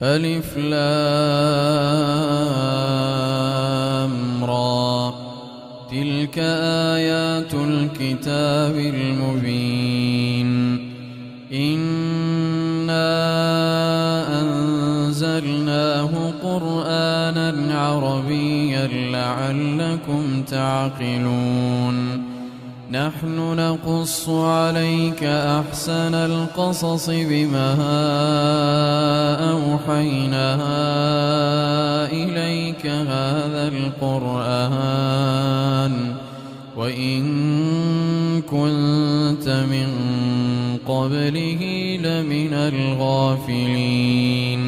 ألف لام را. تلك آيات الكتاب المبين. إنا أنزلناه قرآنا عربيا لعلكم تعقلون. نحن نقص عليك أحسن القصص بما أوحينا إليك هذا القرآن وإن كنت من قبله لمن الغافلين.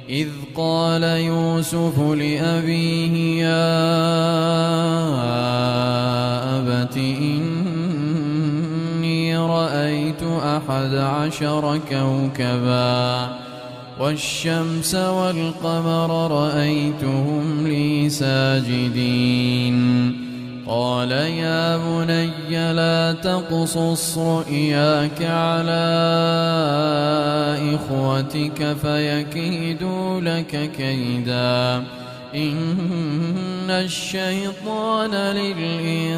إذ قال يوسف لأبيه يا أبت إني رأيت 11 كوكبا والشمس والقمر رأيتهم لي ساجدين. قال يا بني لا تقصص رؤياك على إخوتك فيكيدوا لك كيدا إن الشيطان للإنسان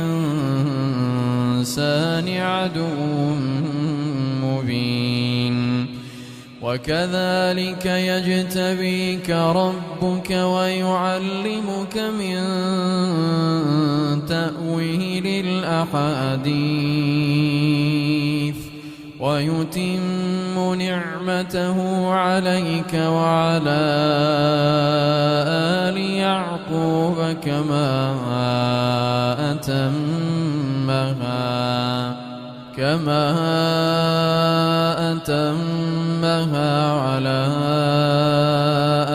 عدو مبين. وكذلك يجتبيك ربك ويعلمك من تأويل الأحاديث ويتم نعمته عليك وعلى آل يعقوب كما أتمها على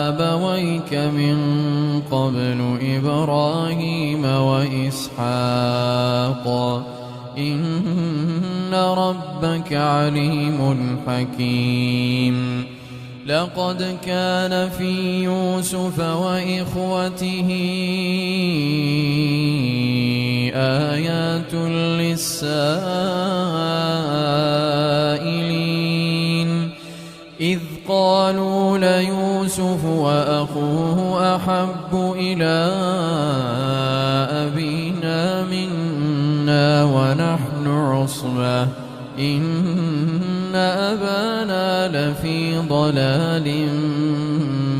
أبويك من قبل إبراهيم وإسحاق إن ربك عليم حكيم. لقد كان في يوسف وإخوته آيات للسائلين إذ قالوا ليوسف وأخوه أحب إلى أبينا منا ونحن عصبة إن أبانا لفي ضلال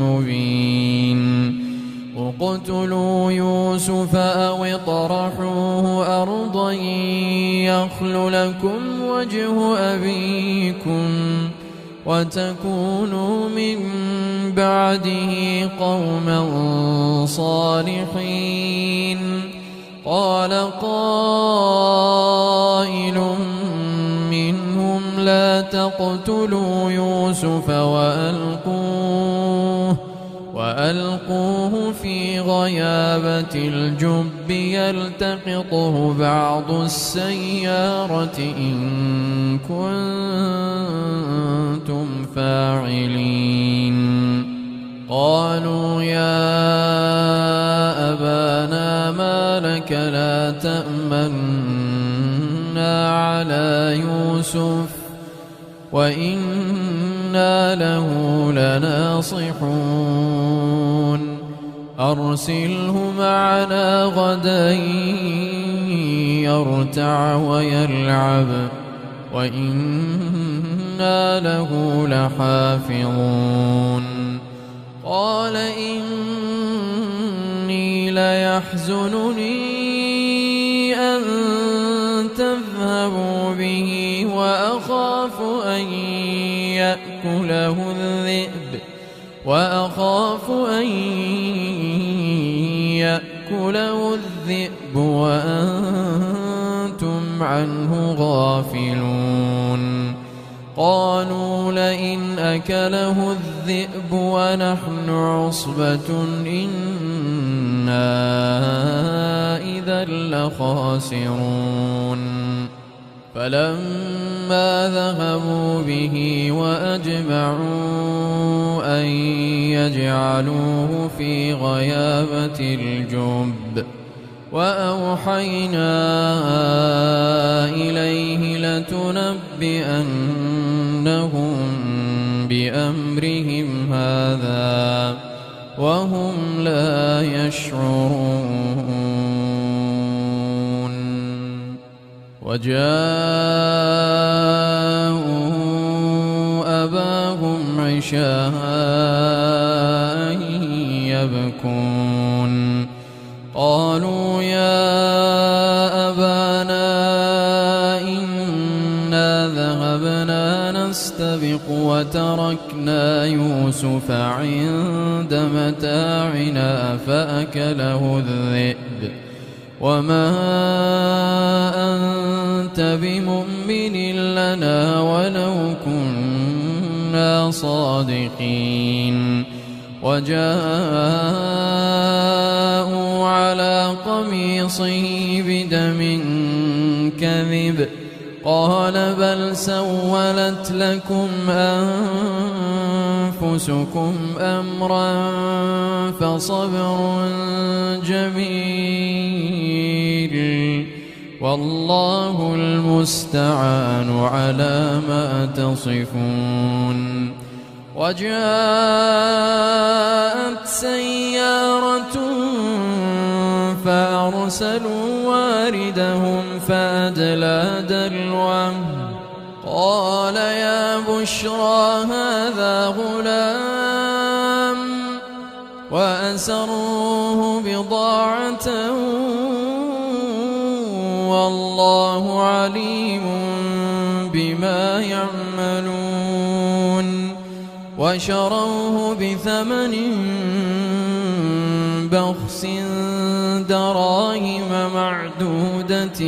مبين. اقتلوا يوسف أو اطرحوه أرضا يخل لكم وجه أبيكم وتكونوا من بعده قوما صالحين. قال قائل منهم لا تقتلوا يوسف وألقوه في غيابة الجب يلتقطه بعض السيارة إن كنتم فاعلين. قالوا يا أبانا ما لك لا تأمنا على يوسف وإنا له لناصحون. أرسله معنا غدا يرتع ويلعب وإنا له لحافظون. قال إني ليحزنني أن تذهبوا به وأخاف أن يأكله الذئب وأنتم عنه غافلون. قالوا لئن أكله الذئب ونحن عصبة إنا إذا لخاسرون. فلما ذهبوا به وأجمعوا أن يجعلوه في غيابة الجب وأوحينا إليه لتنبئنهم بأمرهم هذا وهم لا يشعرون وجاءوا أباهم عشاء يبكون قالوا يا أبانا إنا ذهبنا نستبق وتركنا يوسف عند متاعنا فأكله الذئب وما أنت بمؤمن لنا ولو كنا صادقين وجاءوا على قميصه بدم كذب قال بل سولت لكم أنفسكم أمرا فصبر جميل والله المستعان على ما تصفون وجاءت سيارة فأرسلوا واردهم فأدلى دلوه قال يا بشرى هذا غلام وأسروه بضاعة والله عليم بما يعملون وشروه بثمن بخس دراهم معدودة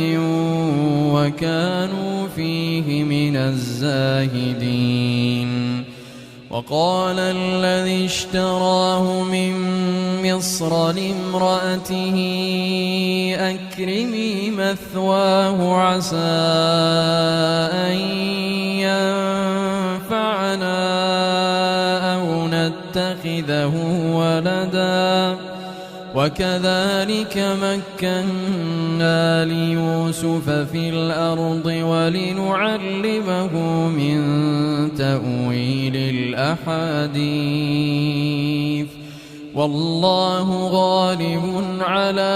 وكانوا فيه من الزاهدين وقال الذي اشتراه من مصر لامرأته أكرمي مثواه عسى أن ينفعنا أو نتخذه ولدا وكذلك مكنا ليوسف في الأرض ولنعلمه من تأويل الأحاديث والله غالب على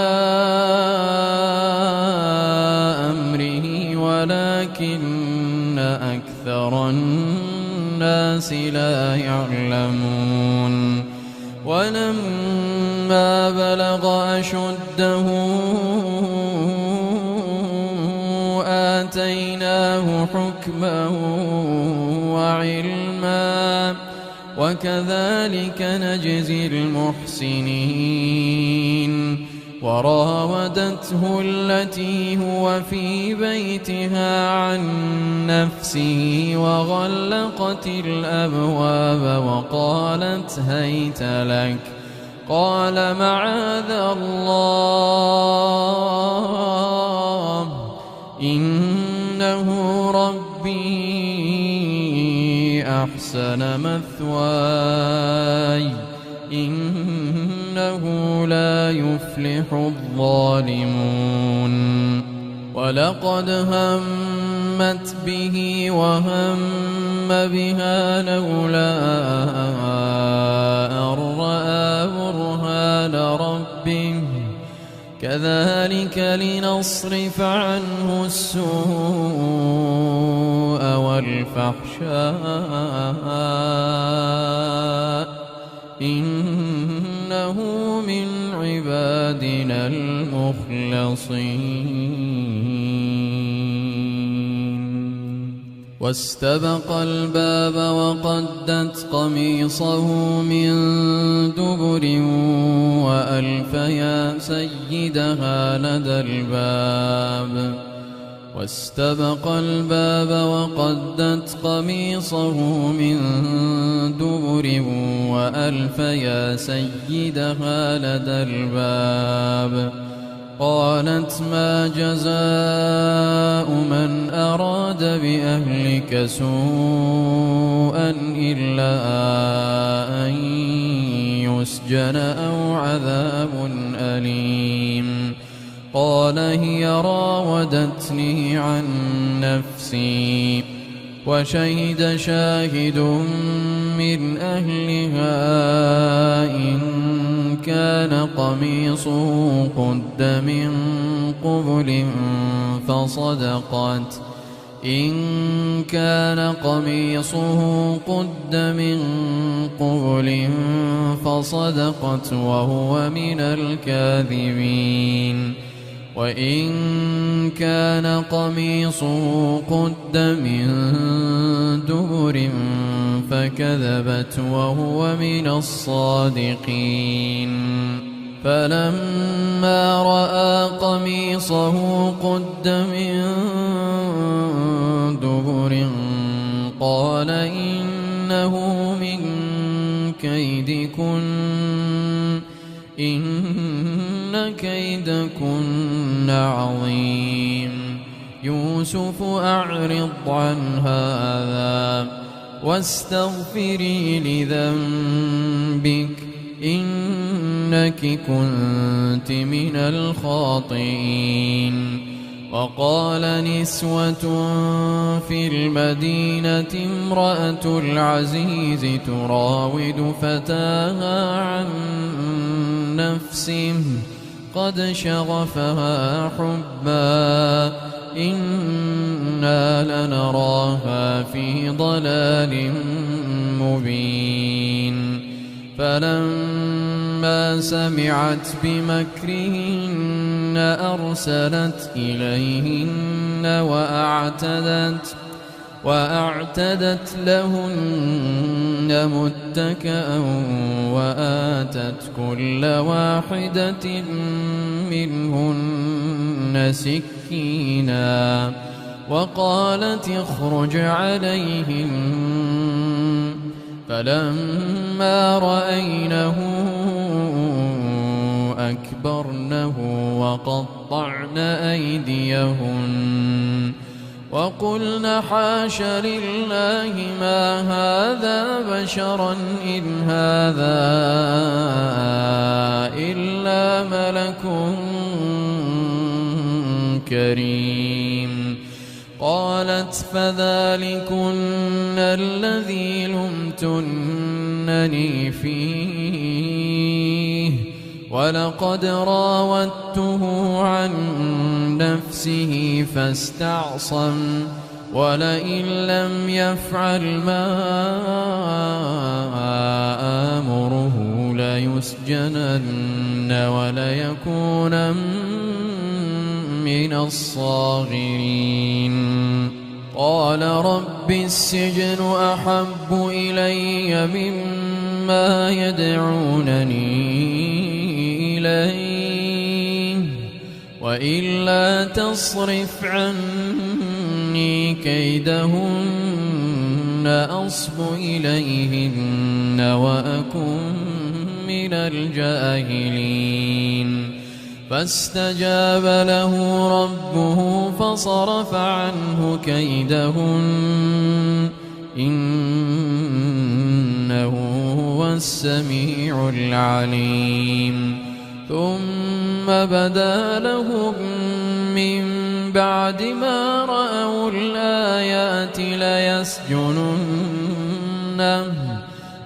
أمره ولكن أكثر الناس لا يعلمون ولما بلغ أشده آتيناه حكما وعلما وكذلك نجزي المحسنين وراودته التي هو في بيتها عن نفسه وغلقت الأبواب وقالت هيت لك قال معاذ الله إنه ربي أحسن مثواي إنه لا يفلح الظالمون ولقد همت به وهم بها لولا أن رأى برهان ربه كذلك لنصرف عنه السوء والفحشاء إنه من عبادنا المخلصين واستبق الباب وقدت قميصه من دبر وألف يا سيدها لدى الباب واستبق الباب وقدت قميصه من دبر وألف يا سيدها لدى الباب قالت ما جزاء من أراد بأهلك سوءا إلا أن يسجن أو عذاب أليم قال هي راودتني عن نفسي وشهد شاهد من أهلها إن كان قميصه قد من قبل فصدقت إن كان قميصه قد من قبل فصدقت وهو من الكاذبين وإن كان قميصه قد من دبر فكذبت وهو من الصادقين فلما رأى قميصه قد من دبر قال إنه من كيدكن إن كيدكن عظيم يوسف أعرض عن هذا واستغفري لذنبك إنك كنت من الخاطئين وقال نسوة في المدينة امرأة العزيز تراود فتاها عن نفسه قد شغفها حبا إنا لنراها في ضلال مبين فلما سمعت بمكرهن أرسلت إليهن وأعتدت لهن متكأ وآتت كل واحدة منهن سكينا وقالت اخرج عليهن فلما رأينه أكبرنه وقطعن أيديهن وقلن حاش لله ما هذا بشرا إن هذا إلا ملك كريم قالت فذلكن الذي لمتنني فيه ولقد راودته عن نفسه فاستعصم ولئن لم يفعل ما آمره ليسجنن وليكون من الصاغرين قال رب السجن أحب إلي مما يدعونني إليه وإلا تصرف عني كيدهن أصب إليهن وأكن من الجاهلين فاستجاب له ربه فصرف عنه كيدهن إنه هو السميع العليم ثم بدا لهم من بعد ما رأوا الآيات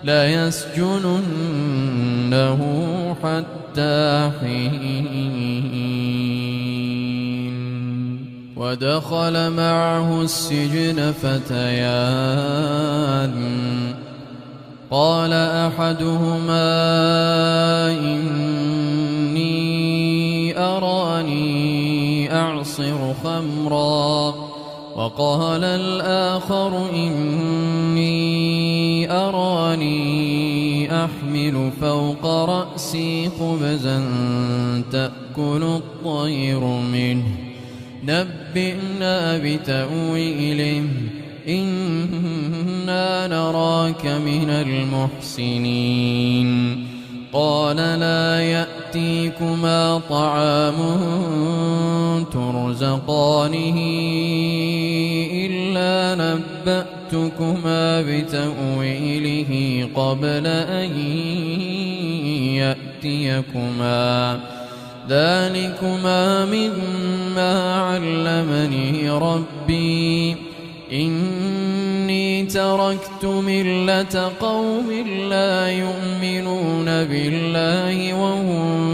ليسجننه حتى حين ودخل معه السجن فتيان قال أحدهما إني أراني أعصر خمرا وقال الآخر إني أراني أحمل فوق رأسي خبزا تأكل الطير منه نبئنا بتأويله إنا نراك من المحسنين قال لا يأتيكما طعام ترزقانه إلا نبأتكما بتأويله قبل أن يأتيكما ذلكما مما علمني ربي إني تركت ملة قوم لا يؤمنون بالله وهم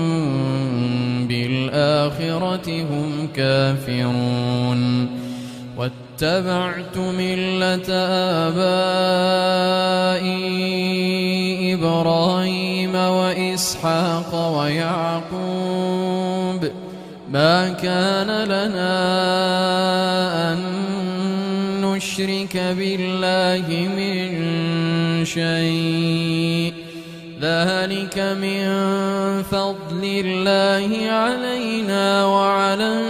بالآخرة هم كافرون واتبعت ملة آبائي إبراهيم وإسحاق ويعقوب ما كان لنا أن نشرك بالله من شيء ذلك من فضل الله علينا وعلى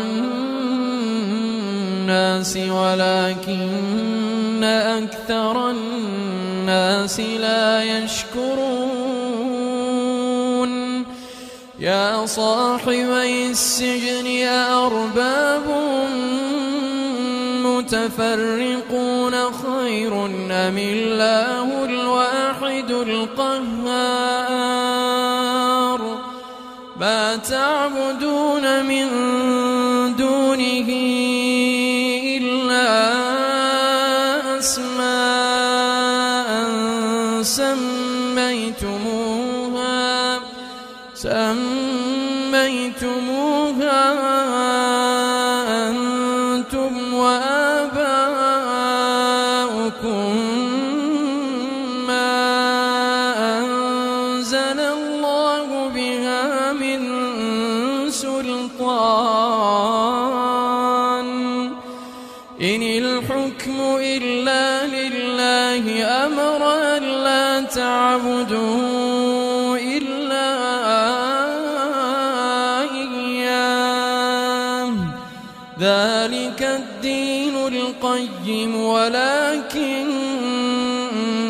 الناس ولكن أكثر الناس لا يشكرون يا صاحبي السجن أأرباب متفرقون خير أم الله الواحد القهار ما تعبدون من دونه إلا أسماء سميتموها أنتم وآباؤكم ما أنزل الله بها من سلطان إن الحكم إلا لله أمر ألا تعبدوا إلا إياه ذلك الدين القيم ولكن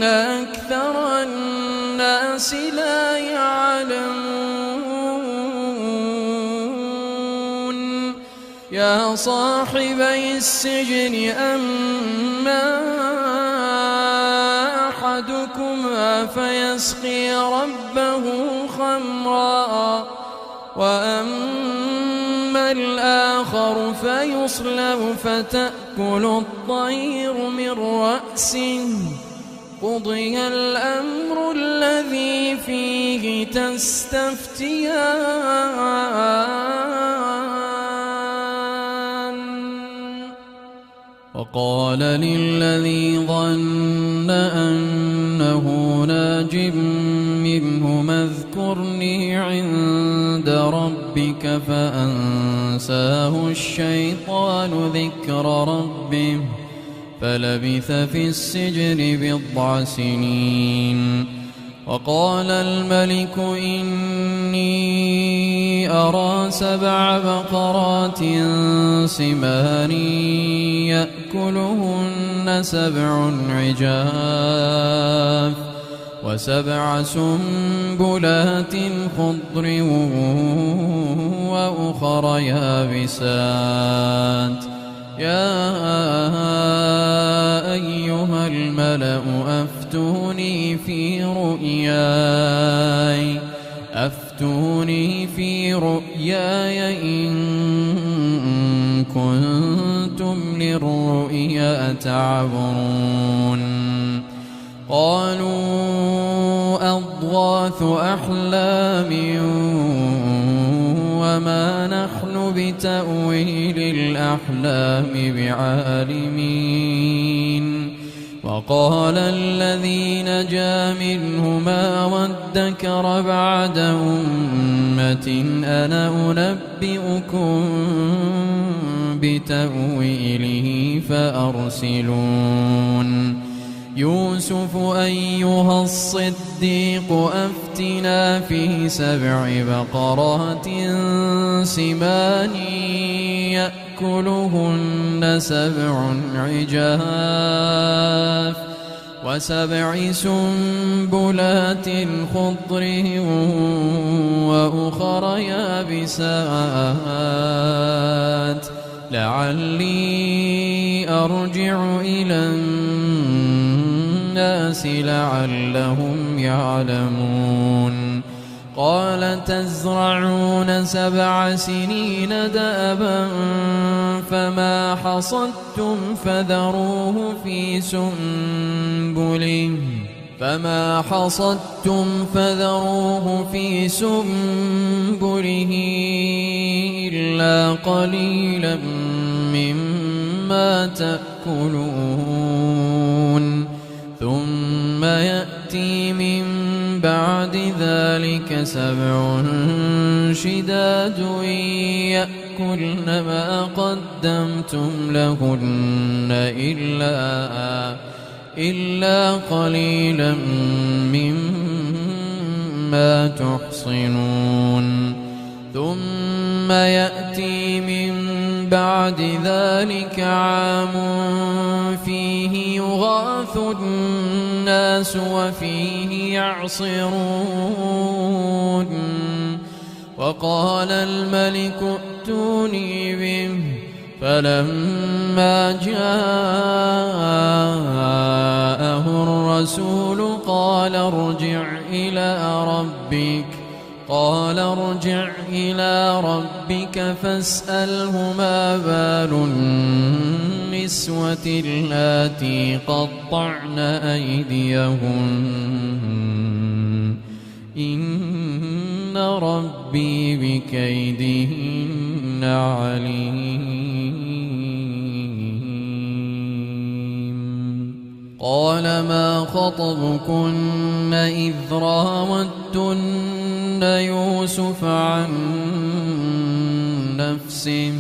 أكثر الناس لا يعلمون يا صاحبي السجن أما أحدكما فيسقي ربه خمرا وأما الآخر فيصلب فتأكل الطير من رأسه قضي الأمر الذي فيه تستفتيان وقال للذي ظن أنه ناج منه اذكرني عند ربك فأنساه الشيطان ذكر ربه فلبث في السجن بضع سنين وقال الملك إني أرى 7 بقرات سمان يأكلهن 7 عجاف و7 سنبلات خضر وأخر يابسات يا أيها الملأ أفتوني في رؤياي إن كنتم للرؤيا تعبرون قالوا أضغاث أحلام وما نحن بتأويل الأحلام بعالمين وقال الذي نجا منهما وادكر بعد أمة أنا أنبئكم بتأويله فأرسلون يوسف أيها الصديق أفتنا في 7 بقرات سمان يأكلهن 7 عجاف و7 سنبلات خضر وأخر يابسات لعلي أرجع إلى الناس لعلهم يعلمون قال تزرعون 7 سنين دأبا فما حصدتم فذروه في سنبله إلا قليلا مما تأكلون ثم يأتي من بعد ذلك 7 شداد يأكلن ما قدمتم لهن إلا قليلا مما تحصنون ثم يأتي من بعد ذلك عام فيه يغاث الناس وفيه يعصرون وقال الملك ائتوني به فلما جاءه الرسول قال ارجع إلى ربك فاسأله ما بال النسوة اللاتي قطعن أيديهن إن ربي بكيدهن عليم قال ما خطبكن إذ راوتن يوسف عن نفسه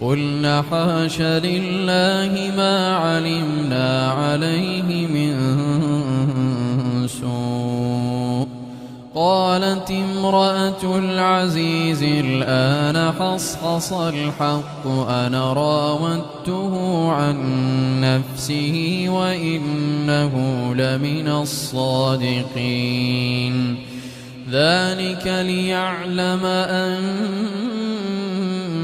قلنا حاش لله ما علمنا عليه من سوء قالت امرأة العزيز الآن حصحص الحق أنا راودته عن نفسه وإنه لمن الصادقين ذلك ليعلم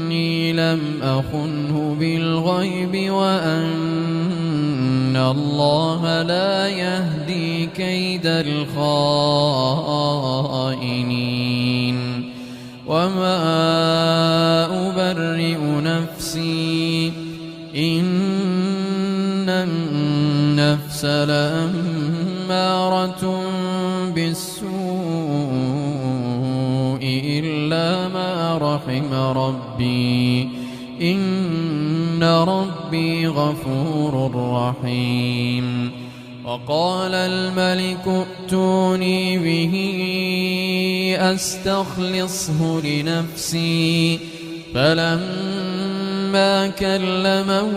أني لم أخنه بالغيب وأن الله لا يهدي كيد الخائنين وما أبرئ نفسي إن النفس لأمارة بالسوء إلا ما رحم ربي إن ربي غفور رحيم وقال الملك ائتوني به أستخلصه لنفسي فلما كلمه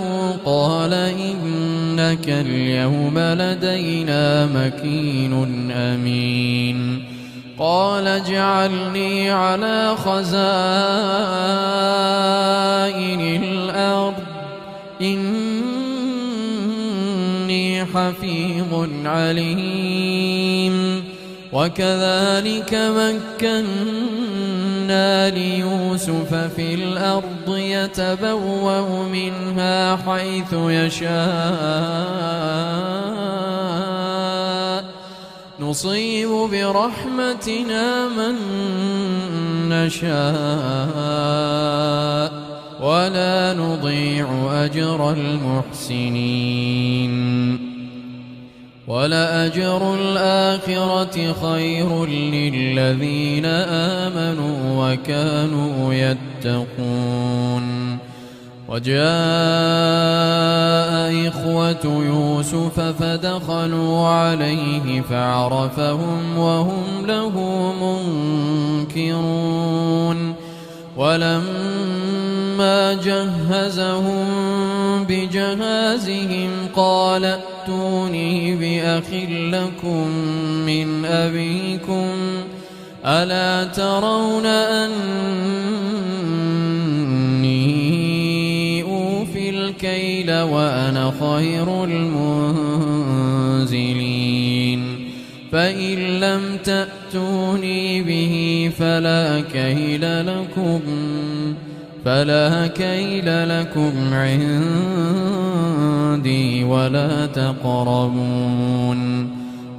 قال إنك اليوم لدينا مكين أمين قال اجعلني على خزائن الأرض إني حفيظ عليم وكذلك مكنا ليوسف في الأرض يتبوأ منها حيث يشاء نصيب برحمتنا من نشاء ولا نضيع أجر المحسنين ولأجر الآخرة خير للذين آمنوا وكانوا يتقون وجاء إخوة يوسف فدخلوا عليه فعرفهم وهم له منكرون ولما جهزهم بجهازهم قال ائتوني بأخ لكم من أبيكم ألا ترون أني أوفي الكيل وأنا خير المنزلين فإن لم تأتوني به فلا كيل لكم عندي ولا تقربون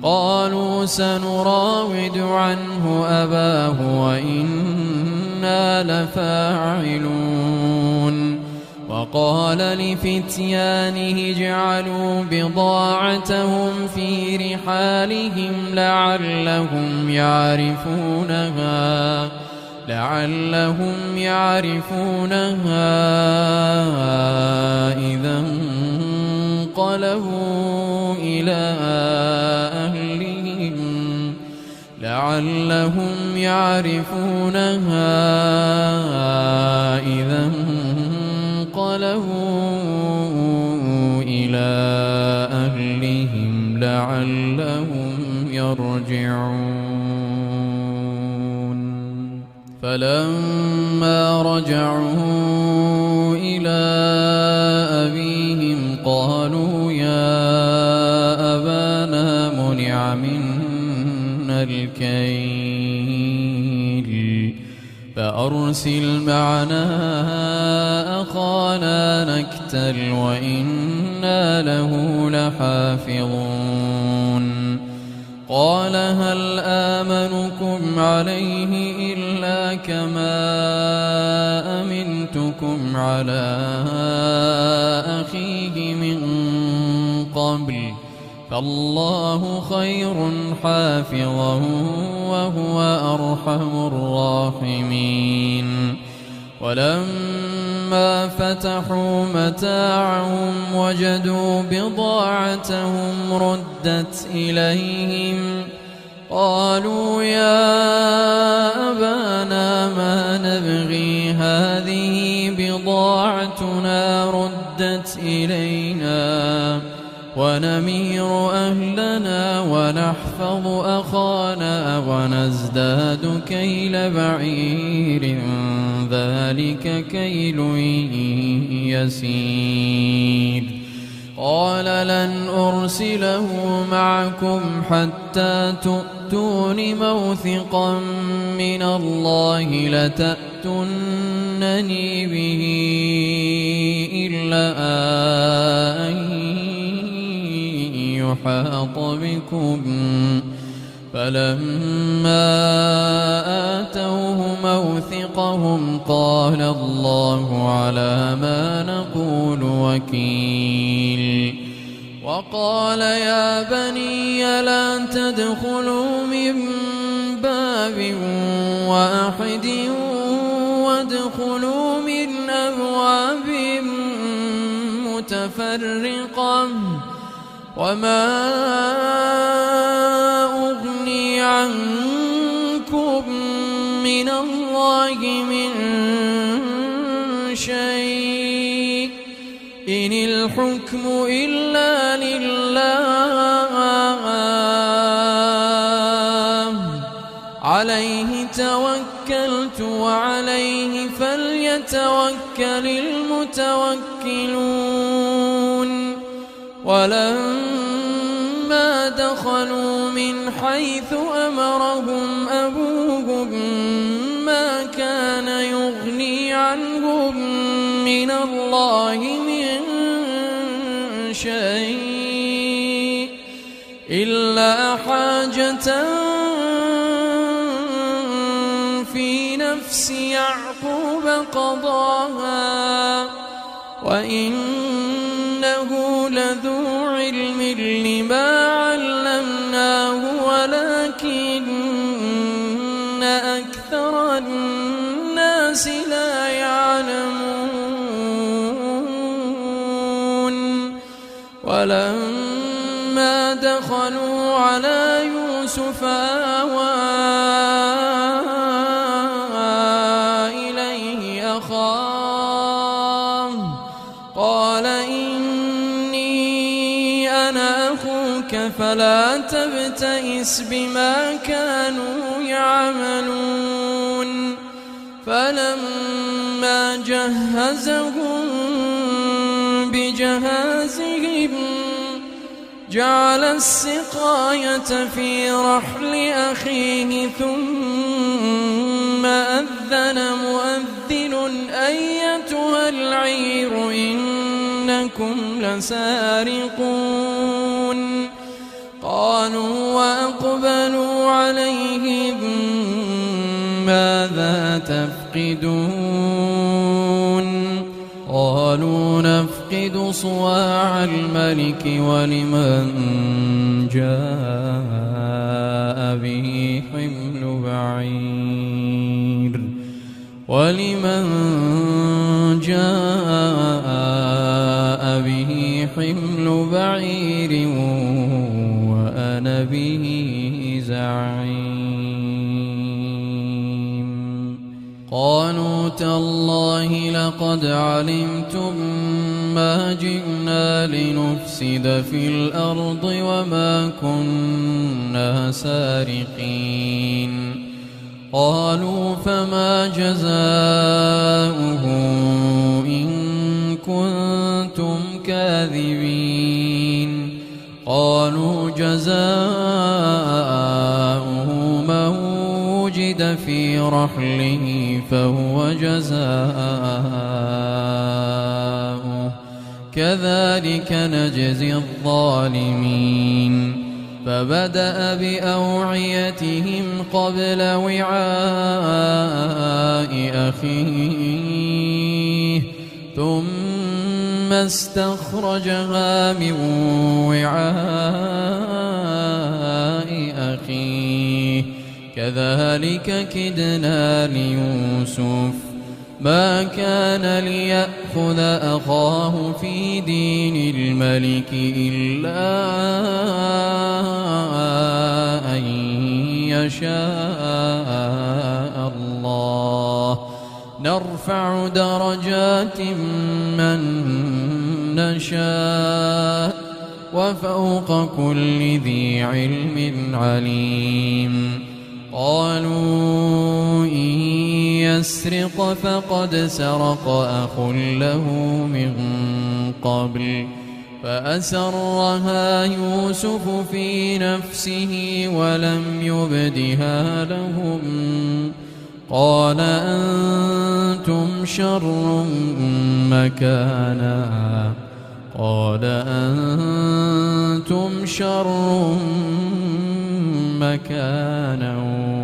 قالوا سنراود عنه أباه وإنا لفاعلون وقال لفتيانه اجعلوا بضاعتهم في رحالهم لعلهم يعرفونها إذا انقلبوا إلى أهلهم لعلهم يرجعون فلما رجعوا إلى أبيهم قالوا يا أبانا منع منا الكيل فأرسل معنا أخانا نكتل وإنا له لحافظون قال هل آمنكم عليه إلا كما أمنتكم على أخيه من قبل فالله خير حافظا وهو أرحم الراحمين ولما فتحوا متاعهم وجدوا بضاعتهم ردت إليهم قالوا يا أبانا ما نبغي هذه بضاعتنا ردت إلينا ونمير أهلنا ونحفظ أخانا ونزداد كيل بعير ذلك كيل يسير قال لن أرسله معكم حتى تؤتون موثقا من الله لتأتونني به إلا أن يحاط بكم فلما آتوه موثقهم قال الله على ما نقول وكيل وقال يا بني لا تدخلوا من باب واحد وادخلوا من أبواب متفرقة وما أغني عنكم من الله من شيء إن الحكم إلا لله عليه توكلت وعليه فليتوكل المتوكلون ولما دخلوا من حيث أمرهم أبوهم ما كان يغني عنهم من الله من شيء إلا حاجة في نفس يعقوب قضاها وإنه لذو علم لما علمناه ولكن أكثر الناس لا يعلمون ولما دخلوا على يوسف آوى إليه أخاه قال إني أنا أخوك فلا تبتئس بما كانوا يعملون فلما جهزهم بجهازهم جعل السقاية في رحل أخيه ثم أذن مؤذن أيتها العير إنكم لسارقون قالوا وأقبلوا عليهم ماذا تفقدون قالوا نفقد صواع الملك ولمن جاء به حمل بعير وأنا به زعيم قالوا تالله لقد علمتم ما جئنا لنفسد في الأرض وما كنا سارقين قالوا فما جزاؤه إن كنتم كاذبين قالوا جزاؤه من وجد في رحله فهو جزاؤه كذلك نجزي الظالمين فبدأ بأوعيتهم قبل وعاء أخيه ثم استخرجها من وعاء أخيه كذلك كدنا ليوسف ما كان ليأخذ أخاه في دين الملك إلا أن يشاء الله نرفع درجات من نشاء وفوق كل ذي علم عليم قالوا إن يسرق فقد سرق أخ له من قبل فأسرها يوسف في نفسه ولم يبدها لهم قال أنتم شر مكانا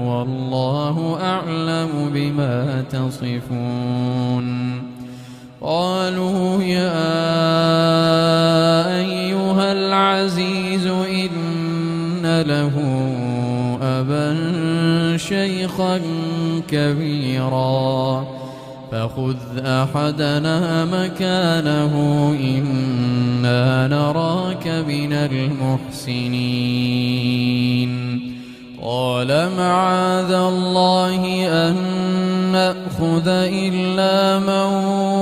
والله أعلم بما تصفون قالوا يا أيها العزيز إن له أبا شيخا كبيرا فخذ أحدنا مكانه إنا نراك من المحسنين قال معاذ الله أن نأخذ إلا من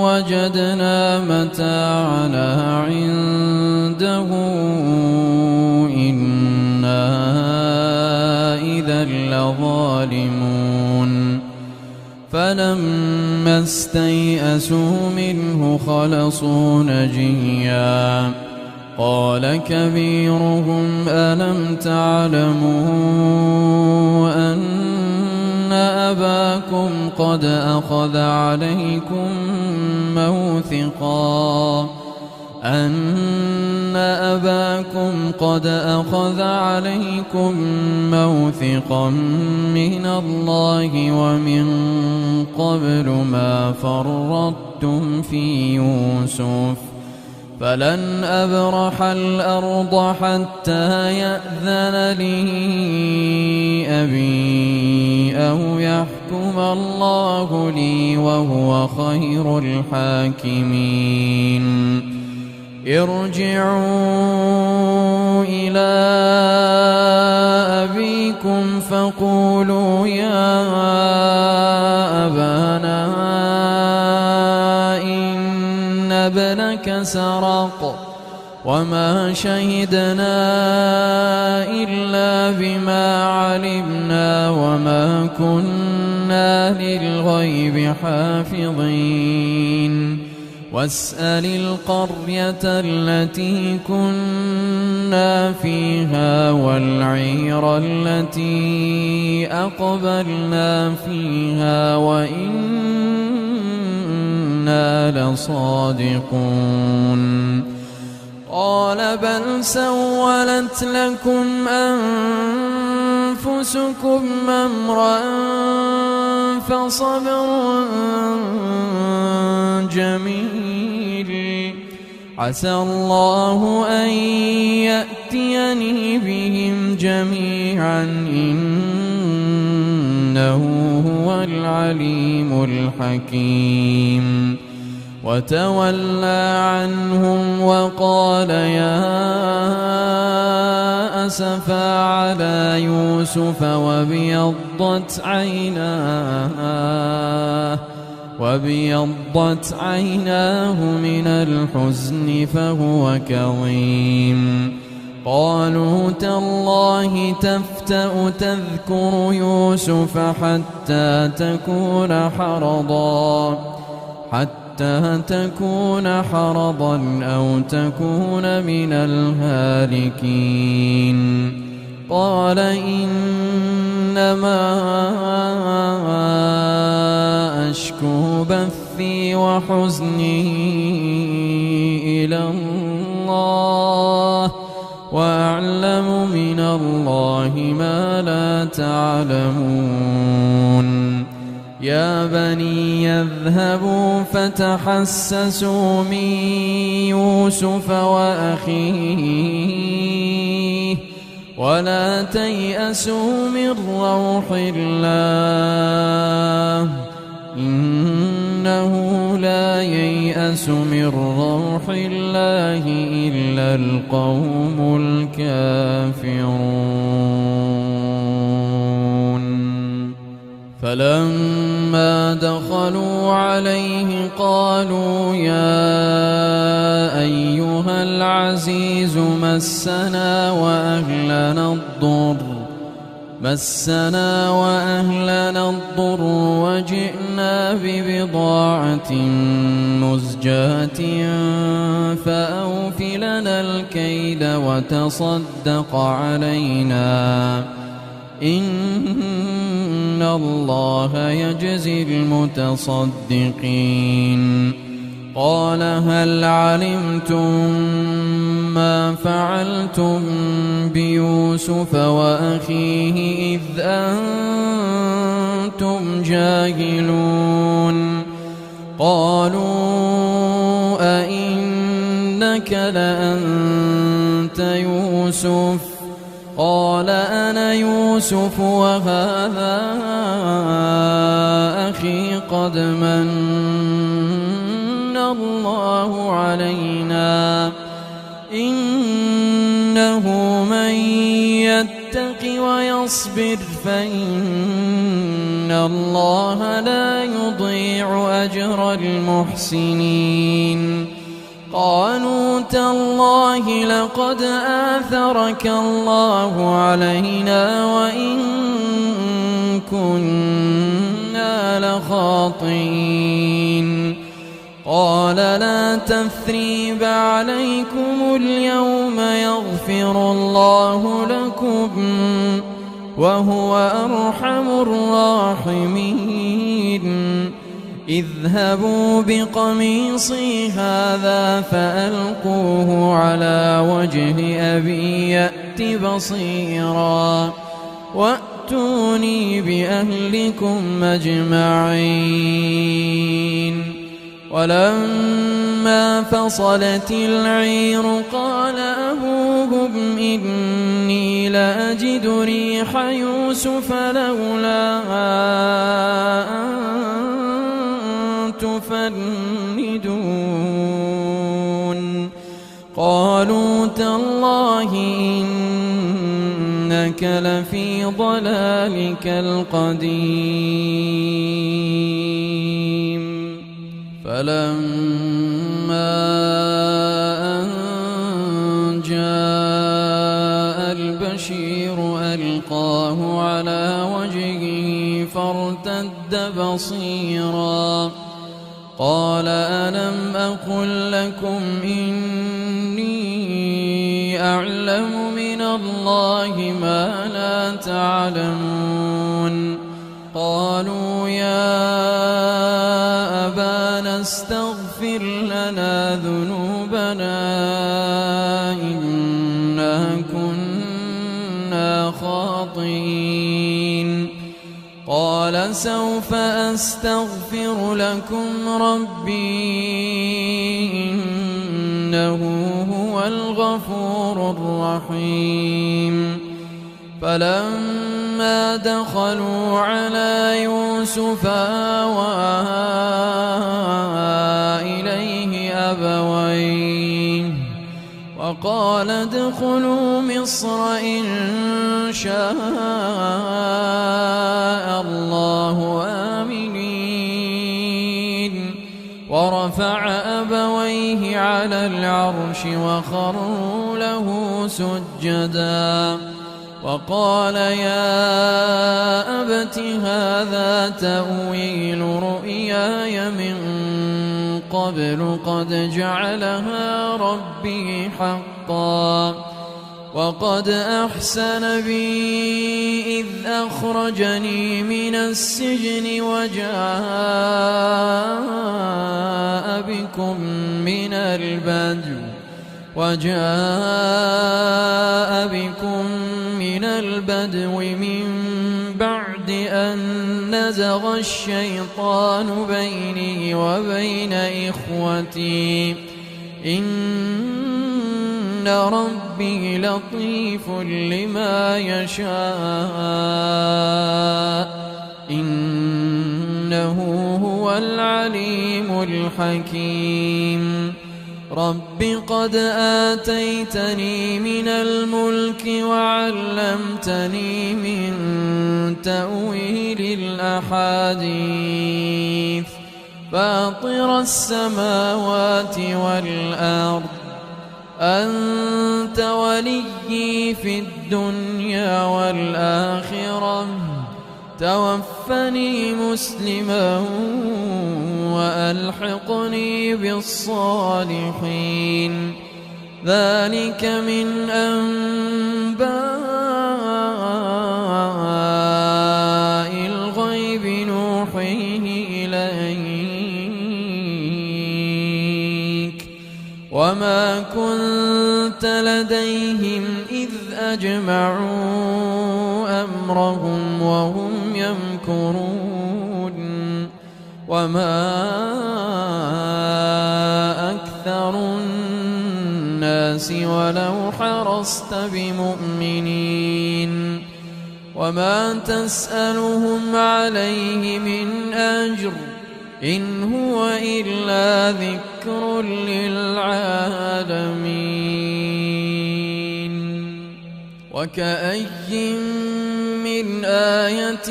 وجدنا متاعنا عنده إنا إذا لظالمون فلما استيئسوا منه خلصوا نجيا قال كبيرهم ألم تعلموا أن أباكم قد أخذ عليكم موثقا من الله ومن قبل ما فرطتم في يوسف فلن أبرح الأرض حتى يأذن لي أبي أو يحكم الله لي وهو خير الحاكمين ارجعوا إلى أبيكم فقولوا يا أبانا إن ابنك سرق وما شهدنا إلا بما علمنا وما كنا للغيب حافظين واسأل القرية التي كنا فيها والعير التي أقبلنا فيها وإنا لصادقون قال بل سولت لكم أنفسكم أمرا فصبر جميل عسى الله أن يأتيني بهم جميعا إنه هو العليم الحكيم وتولى عنهم وقال يا أسفا على يوسف وابيضت عيناه من الحزن فهو كظيم قالوا تالله تفتأ تذكر يوسف حتى تكون حرضا أو تكون من الهالكين قال إنما أشكو بثي وحزني إلى الله وأعلم من الله ما لا تعلمون يا بني اذهبوا فتحسسوا من يوسف وأخيه ولا تيأسوا من روح الله إنه لا ييأس من روح الله إلا القوم الكافرون فلما دخلوا عليه قالوا يا أيها العزيز مسنا وأهلنا الضر وجئنا ببضاعة مزجاة فأوف لنا الكيل وتصدق علينا إن الله يجزي المتصدقين قال هل علمتم ما فعلتم بيوسف وأخيه إذ أنتم جاهلون قالوا أئنك لأنت يوسف قال أنا يوسف وهذا أخي قد من الله علينا إنه من يتق ويصبر فإن الله لا يضيع أجر المحسنين قالوا تالله لقد آثرك الله علينا وإن كنا لخاطئين قال لا تثريب عليكم اليوم يغفر الله لكم وهو أرحم الراحمين اذهبوا بقميصي هذا فألقوه على وجه أبي يأت بصيرا وأتوني بأهلكم أجمعين ولما فصلت العير قال أبوهم إني لأجد ريح يوسف لولا أن تفندون قالوا تالله إنك لفي ضلالك القديم فلما أن جاء البشير ألقاه على وجهه فارتد بصيرا قال ألم أقل لكم إني أعلم من الله ما لا تعلمون قالوا يا أبانا استغفر لنا ذنوبنا خاطئين قال سوف أستغفر لكم ربي إنه هو الغفور الرحيم فلما دخلوا على يوسف آوى إليه أبويه وقال ادخلوا مصر إن شاء الله آمنين ورفع أبويه على العرش وخروا له سجدا وقال يا أبت هذا تأويل رؤياي من قبل قد جعلها ربي حقا وقد أحسن بي إذ أخرجني من السجن وجاء بكم من البدو من بعد أن نزغ الشيطان بيني وبين إخوتي إن ربي لطيف لما يشاء إنه هو العليم الحكيم رب قد آتيتني من الملك وعلمتني من تأويل الأحاديث فاطر السماوات والأرض أنت وليي في الدنيا والآخرة توفني مسلما وألحقني بالصالحين ذلك من أنباء الغيب نوحيه إليك وما كنت لديهم إذ أجمعوا أمرهم وهم يمكرون وما أكثر الناس ولو حرصت بمؤمنين وما تسألهم عليه من أجر إن هو إلا ذكر للعالمين وكأي من آية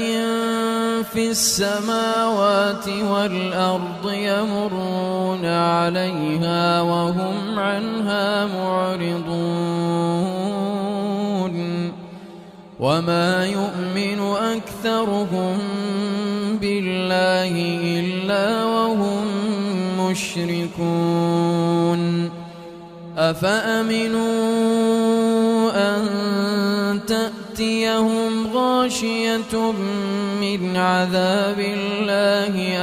في السماوات والأرض يمرون عليها وهم عنها معرضون وما يؤمن أكثرهم بالله إلا وهم مشركون أفأمنوا أن تأتيهم غاشية من عذاب الله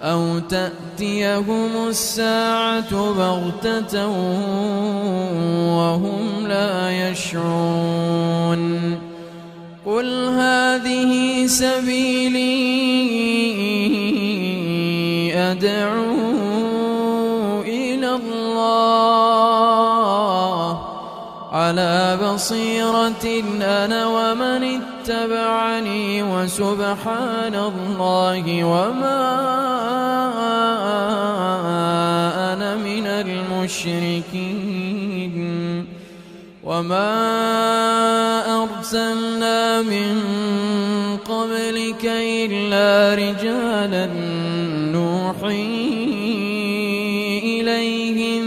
أو تأتيهم الساعة بغتة وهم لا يشعرون قل هذه سبيلي أدعو إلى الله على بصيرة أنا ومن اتبعني وسبحان الله وما أنا من المشركين وما أرسلنا من قبلك إلا رجالا نوحي إليهم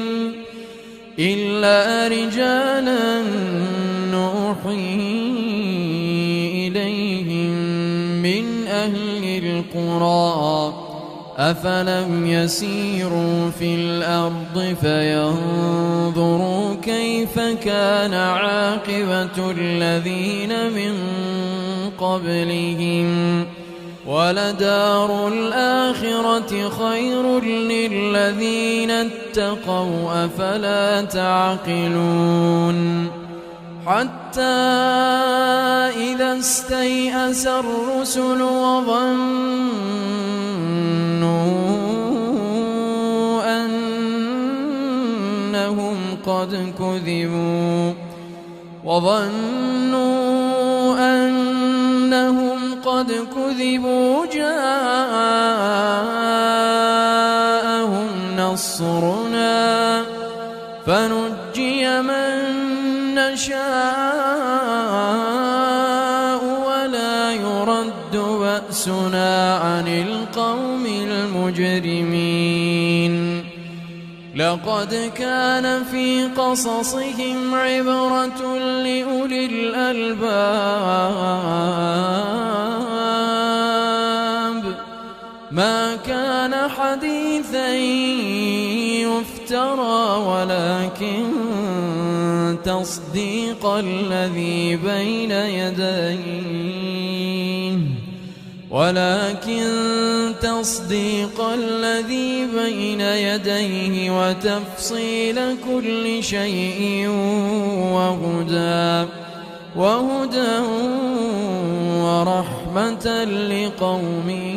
من أهل القرى أفلم يسيروا في الأرض فينظروا كيف كان عاقبة الذين من قبلهم ولدار الآخرة خير للذين اتقوا أفلا تعقلون حتى إذا استيأس الرسل وظنوا أنهم قد كذبوا جاءهم نصرنا فنجي من نشاء ولا يرد بأسنا عن القوم المجرمين لقد كان في قصصهم عبرة لأولي الألباب ما كان حديثا يفترى تصديق الذي بين يديه وتفصيل كل شيء وهدى ورحمة لقوم